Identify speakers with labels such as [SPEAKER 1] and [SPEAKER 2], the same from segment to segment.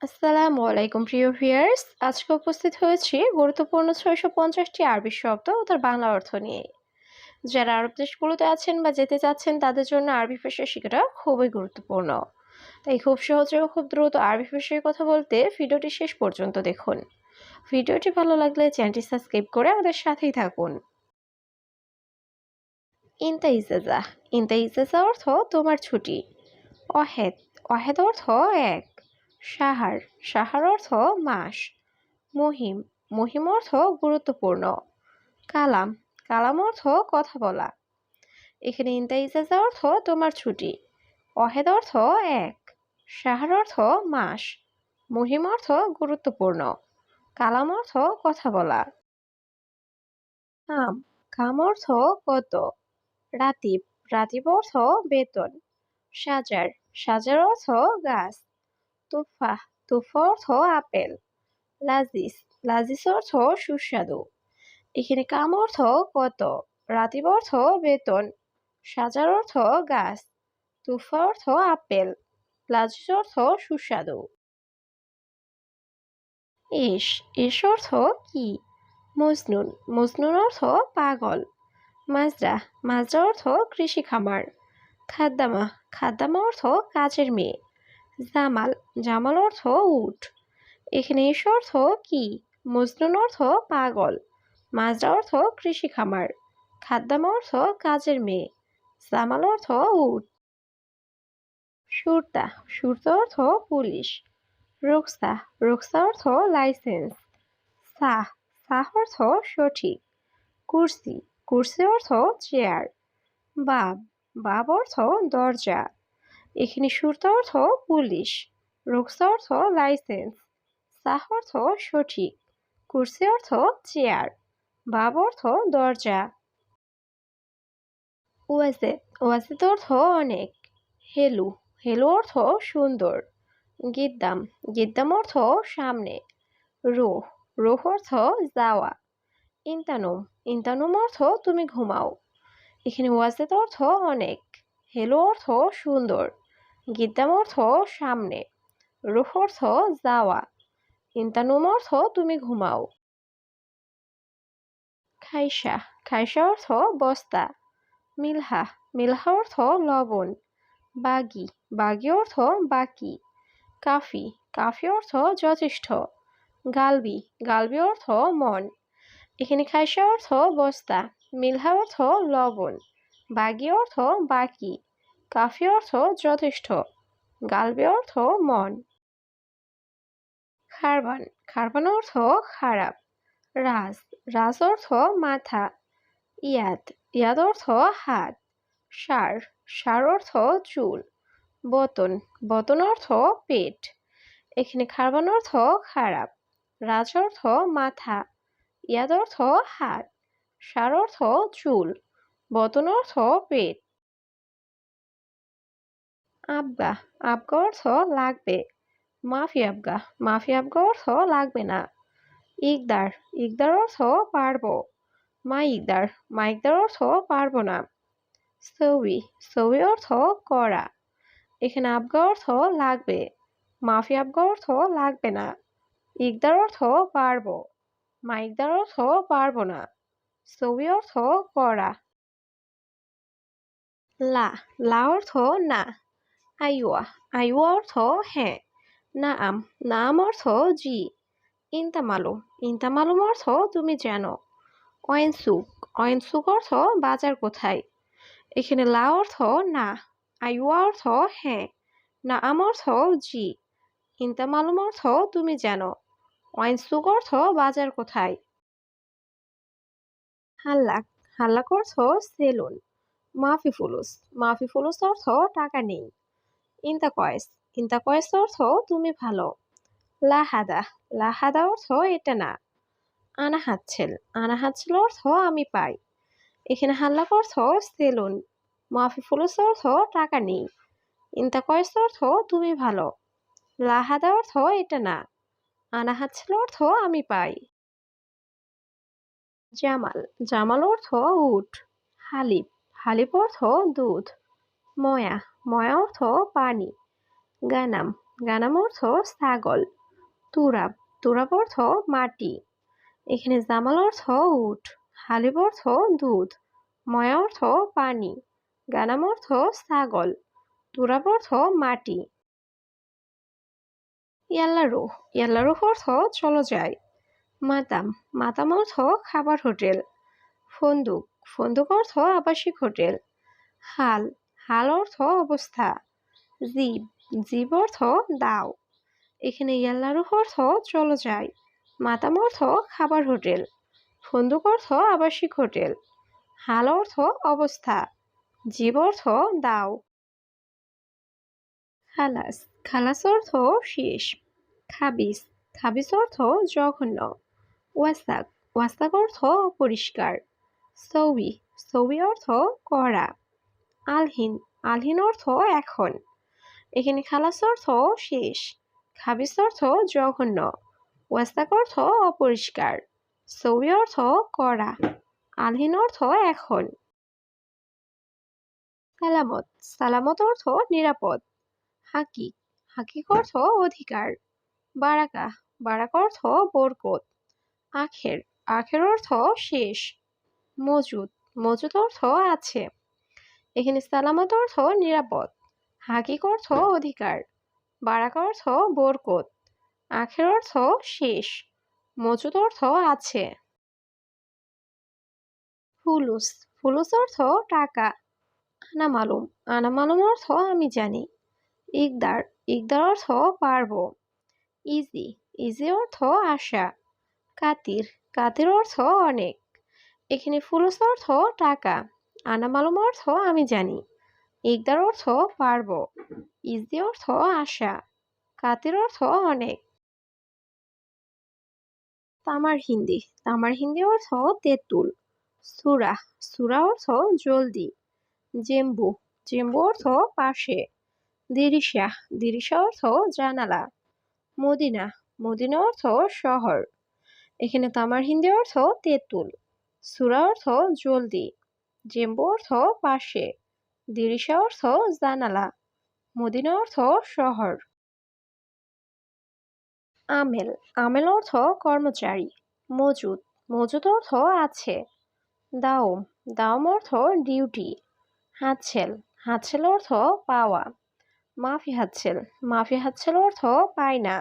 [SPEAKER 1] আসসালামু আলাইকুম প্রিয় ভিউয়ার্স। আজকে উপস্থিত হয়েছি গুরুত্বপূর্ণ ৬৫০টি আরবি শব্দ ও তার বাংলা অর্থ নিয়ে। যারা আরব দেশগুলোতে আছেন বা যেতে চাচ্ছেন তাদের জন্য আরবি ভাষা শেখাটা খুবই গুরুত্বপূর্ণ। তাই খুব সহজে ও খুব দ্রুত আরবি ভাষায় কথা বলতে ভিডিওটি শেষ পর্যন্ত দেখুন। ভিডিওটি ভালো লাগলে চ্যানেলটি সাবস্ক্রাইব করে আমাদের সাথেই থাকুন। ইনতা ইজাজা। ইনতা ইজাজা অর্থ তোমার ছুটি। অহেদ। অহেদ অর্থ এক। সাহার। সাহার অর্থ মাস। মহিম। মহিম অর্থ গুরুত্বপূর্ণ। কালাম। কালাম অর্থ কথা বলা। এখানে ইনতা ইজাজা অর্থ তোমার ছুটি। অহেদ অর্থ এক। সাহার অর্থ মাস। মহিম অর্থ গুরুত্বপূর্ণ। কালাম অর্থ কথা বলা। কাম। কাম অর্থ কত। রাতিব। রাতিব অর্থ বেতন। সাজার। সাজার অর্থ গাছ। তুফা। তুফা অর্থ আপেল। লাজিজ। লাজিজ অর্থ সুস্বাদু। এখানে কাম অর্থ কত। রাতিব অর্থ বেতন। সাজার অর্থ গাছ। তুফা অর্থ আপেল। লাজিজ অর্থ সুস্বাদু। ইস। ইস অর্থ কি। মজনুন। মজনুন অর্থ পাগল। মাজরা। মাজরা অর্থ কৃষি খামার। খাদ্দামা। খাদ্দামা অর্থ কাজের মেয়ে। জামাল। জামাল অর্থ উট। এখানে ইস অর্থ কি। মজনুন অর্থ পাগল। মাজরা অর্থ কৃষি খামার। খাদ্দামা অর্থ কাজের মেয়ে। জামাল অর্থ উট। সুরতা। সুরতা অর্থ পুলিশ। রুকসা। রুকসা অর্থ লাইসেন্স। সাহ। সাহ অর্থ সঠিক। কুরসি। কুরসি অর্থ চেয়ার। বাব। বাব অর্থ দরজা। এখানে সুরতা অর্থ পুলিশ। রুকসা অর্থ লাইসেন্স। সাহ অর্থ সঠিক। কুরসি অর্থ চেয়ার। বাব অর্থ দরজা। ওয়াজেদ। ওয়াজেদ অর্থ অনেক। হেলু। হেলু অর্থ সুন্দর। গিদ্দাম। গিদ্দাম অর্থ সামনে। রুহ। রুহ অর্থ যাওয়া। ইন্তানুম। ইন্তানুম অর্থ তুমি ঘুমাও। এখানে ওয়াজেদ অর্থ অনেক। হেলু অর্থ সুন্দর। গিদ্দাম অর্থ সামনে। রুহ অর্থ যাওয়া। ইন্তানুম অর্থ তুমি ঘুমাও। খাইসা। খাইসা অর্থ বস্তা। মিলহা। মিলহা অর্থ লবণ। বাগি। বাগি অর্থ বাকি। কাফি। কাফি অর্থ যথেষ্ট। গালবি। গালবি অর্থ মন। এখানে খাইসা অর্থ বস্তা। মিলহা অর্থ লবণ। বাগি অর্থ বাকি। কাফি অর্থ যথেষ্ট। গালবি অর্থ মন। খারবান। খারবান অর্থ খারাপ। রাজ। রাজ অর্থ মাথা। ইয়াদ। ইয়াদ অর্থ হাত। সার। সার অর্থ চুল। বতন। বতন অর্থ পেট। এখানে খারবান অর্থ খারাপ। রাজ অর্থ মাথা। ইয়াদ অর্থ হাত। সার অর্থ চুল। বতন অর্থ পেট। আবগা। আবগা অর্থ লাগবে। মাফি আবগা। মাফি আবগা অর্থ লাগবে না। ইকদার। ইকদার অর্থ পারবো। মা ইকদার। মা ইকদার অর্থ পারবো না। সৌই। সৌই অর্থ করা। এখানে আবগা অর্থ লাগবে। মাফি আবগা অর্থ লাগবে না। ইকদার অর্থ পারবো। মা ইকদার অর্থ পারবো না। সৌই অর্থ করা। লা। লা অর্থ না। আইওয়া। আইওয়া অর্থ হ্যাঁ। নাআম। নাআম অর্থ জি। ইনতামালু। ইনতামালুম অর্থ তুমি জানো। অয়েনসুক। অয়েনসুক অর্থ বাজার কোথায়। এখানে লা অর্থ না। আইওয়া অর্থ হ্যাঁ। নাআম অর্থ জি। ইনতামালুম অর্থ তুমি জানো। অয়েনসুক অর্থ বাজার কোথায়। হাল্লাক। হাল্লাক অর্থ সেলুন। মাফি ফুলুস। মাফি ফুলুস অর্থ টাকা নেই। ইনতা কয়েস। ইনতা কয়েস অর্থ তুমি ভালো। লাহাদা। লাহাদা অর্থ এটা না। আনা হাতছেল। আনা হাতছেল অর্থ আমি পাই। এখানে হাল্লাক অর্থ সেলুন। মাফি ফুলুস অর্থ টাকা নেই। ইনতা কয়েস অর্থ তুমি ভালো। লাহাদা অর্থ এটা না। আনা হাতছেল অর্থ আমি পাই। জামাল। জামাল অর্থ উট। হালিব। হালিব অর্থ দুধ। ময়া। ময়া অর্থ পানি। গানাম। গানাম অর্থ ছাগল। তুরাব, তুরাব অর্থ মাটি। এখানে জামাল অর্থ উট। হালিব অর্থ দুধ। ময়া অর্থ পানি। গানাম অর্থ ছাগল। তুরাব অর্থ মাটি। ইয়াল্লা রুহ, ইয়াল্লা রুহ অর্থ চলো যাই। মাতাম, মাতাম অর্থ খাবার হোটেল। ফন্দুক, ফন্দুক অর্থ আবাসিক হোটেল। হাল, হাল অর্থ অবস্থা। জীব, জীব অর্থ দাও। এখানে ইয়াল্লা রুহ অর্থ চলো যাই। মাতাম অর্থ খাবার হোটেল। ফন্দুক অর্থ আবাসিক হোটেল। হাল অর্থ অবস্থা। জীব অর্থ দাও। খালাস, খালাস অর্থ শেষ। খাবিস, খাবিস অর্থ জঘন্য। ওয়াসাক, ওয়াসাক অর্থ অপরিষ্কার। সৌই, সৌই অর্থ করা। আলহিন, আলহিন অর্থ এখন। এখানে খালাস অর্থ শেষ। খাবিস অর্থ জঘন্য। ওয়াসাক অর্থ অপরিষ্কার। সৌই অর্থ করা। আলহিন অর্থ এখন। সালামত, সালামত অর্থ নিরাপদ। হাকিক, হাকিক অর্থ অধিকার। বারাকা, বারাকা অর্থ বরকত। আখের, আখের অর্থ শেষ। মজুদ, মজুদ অর্থ আছে। এখানে সালামত অর্থ নিরাপদ। হাকিক অর্থ অধিকার। বারাকা অর্থ বরকত। আখের অর্থ শেষ। মজুদ অর্থ আছে। ফুলুস, ফুলুস অর্থ টাকা। আনা মালুম, আনা মালুম অর্থ আমি জানি। ইকদার, ইকদার অর্থ পারবো। ইজি, ইজি অর্থ আশা। কাতির, কাতির অর্থ অনেক। এখানে ফুলুস অর্থ টাকা। আনা মালুম অর্থ আমি জানি। ইকদার অর্থ পারবো। ইজি অর্থ আশা। কাতির অর্থ অনেক। তামার হিন্দি, তামার হিন্দি অর্থ তেঁতুল। সুরা, সুরা অর্থ জলদি। জেম্বু, জেম্বু অর্থ পাশে। দিরিশা, দিরিশা অর্থ জানালা। মদিনা, মদিনা অর্থ শহর। এখানে তামার হিন্দি অর্থ তেঁতুল। সুরা অর্থ জলদি। জেম্বু অর্থ পাশে। দিরিশা অর্থ জানালা। মদিনা অর্থ শহর। আমেল, আমেল অর্থ কর্মচারী। মজুদ, মজুদ অর্থ আছে। দাওম, দাওম অর্থ ডিউটি। হাতছেল, হাতছেল অর্থ পাওয়া। মাফি হাতছেল, মাফি হাতছেল অর্থ পায় না।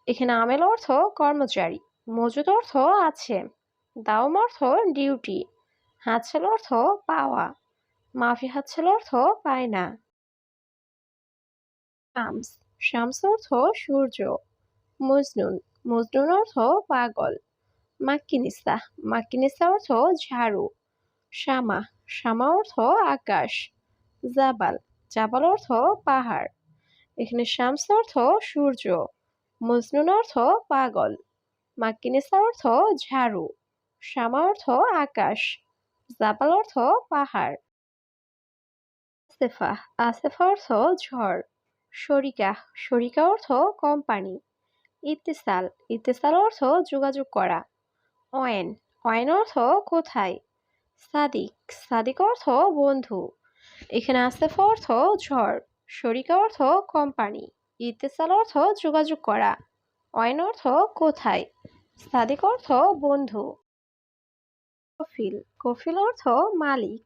[SPEAKER 1] এখানে আমেল অর্থ কর্মচারী। মজুদ অর্থ আছে। দাওম অর্থ ডিউটি। হাতছেল অর্থ পাওয়া। মাফি হাতছেল অর্থ পায় না। শামস, শামস অর্থ সূর্য। মজনুন, মজনুন অর্থ পাগল। মাক্কিনিসা, মাক্কিনিসা অর্থ ঝাড়ু। শামা, শামা অর্থ আকাশ। জাবাল, জাবাল অর্থ পাহাড়। এখানে শামস অর্থ সূর্য। মজনুন অর্থ পাগল। মাক্কিনিসা অর্থ ঝাড়ু। শামা অর্থ আকাশ। জাবাল অর্থ পাহাড়। আসেফা, আসেফা অর্থ ঝড়। শরিকা, শরিকা অর্থ কোম্পানি। ইত্তেসাল, ইত্তেসাল অর্থ যোগাযোগ করা। অয়েন, অয়েন অর্থ কোথায়। সাদিক, সাদিক অর্থ বন্ধু। এখানে আসেফা অর্থ ঝড়। শরিকা অর্থ কোম্পানি। ইত্তেসাল অর্থ যোগাযোগ করা। অয়েন অর্থ কোথায়। সাদিক অর্থ বন্ধু। কফিল, কফিল অর্থ মালিক।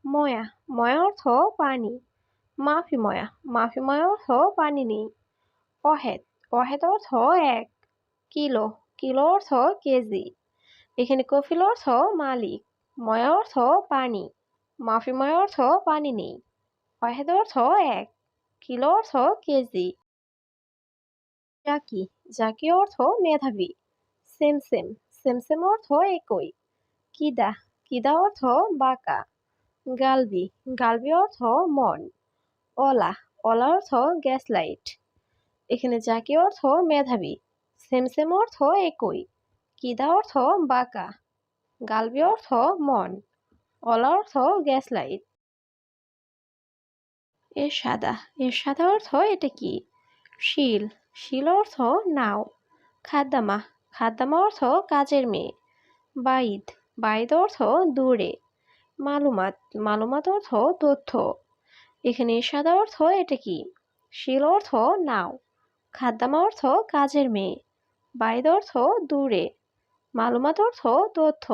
[SPEAKER 1] ময়া, ময়া অর্থ পানি। মাফি ময়া, মাফি ময়া অর্থ পানি নেই। অহেদ, অহেদ অর্থ এক। কিলো, কিলো অর্থ কেজি। এখানে কফিল অর্থ মালিক। ময়া অর্থ পানি। মাফি ময়া অর্থ পানি নেই। অহেদ অর্থ এক। কিলো অর্থ কেজি। জাকি, জাকি অর্থ মেধাবী। সেম সেম, সেম সেম অর্থ একই। কিদা, কিদা অর্থ বাঁকা। গালবি, গালবি অর্থ মন। অলা, অলা অর্থ গ্যাস লাইট। এখানে জাকি অর্থ মেধাবী। সেম সেম অর্থ একই। কিদা অর্থ বাঁকা। গালবি অর্থ মন। অলা অর্থ গ্যাস লাইট। এর সাদা, এর সাদা অর্থ এটা কি। শিল, শিল অর্থ নাও। খাদ্দামা, খাদ্দামা অর্থ কাজের মেয়ে। বাইদ, বাইদ অর্থ দূরে। মালুমাত, মালুমাত অর্থ তথ্য। এখানে সাদা অর্থ এটা কি। শিল অর্থ নাও। খাদ্দামা অর্থ কাজের মেয়ে। বাইদ অর্থ দূরে। মালুমাত অর্থ তথ্য।